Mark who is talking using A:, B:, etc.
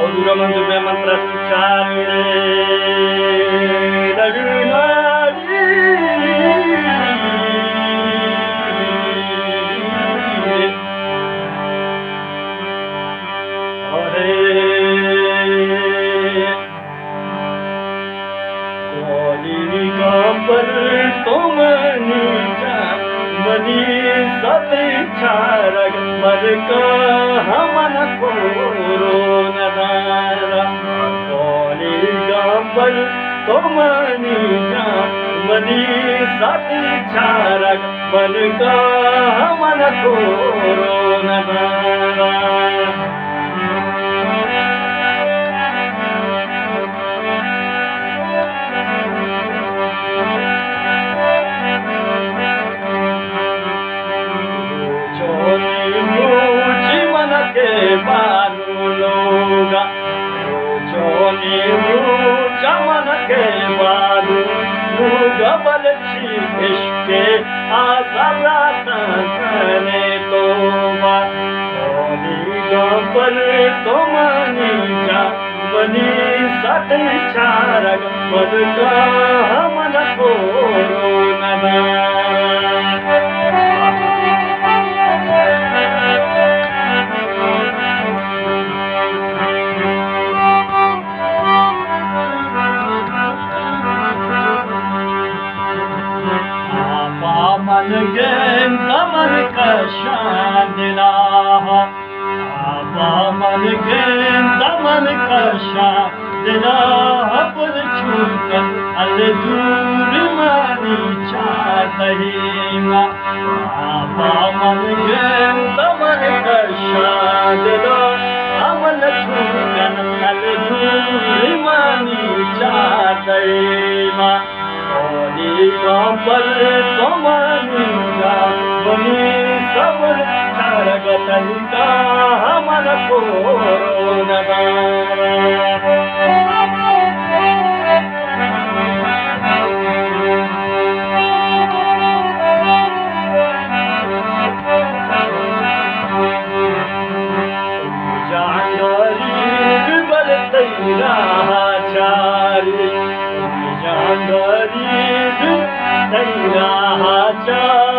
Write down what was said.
A: Auduramandube mantra ucharne ragunari Hare Kali gambal tomani mani sate charag marka hamana korona dara Kali gambal tomani mani sate charag marka hamana korona dara Baluloga Rojoni Jamana ke balu Nuga balchi ishke asarata kare toba Kali gambal tomani ja Mani sat charag madka hamana korona Gen daman kashan dilaha Abaman gen daman kashan dilaha Pur chunkan al duri mani chatahima Abaman gen daman kashan dilaha Amal chunkan al duri mani chatahima Kali gambal tomani bani sabar charagatan ka hamana korona jandari bibal teira chari jandari teira chari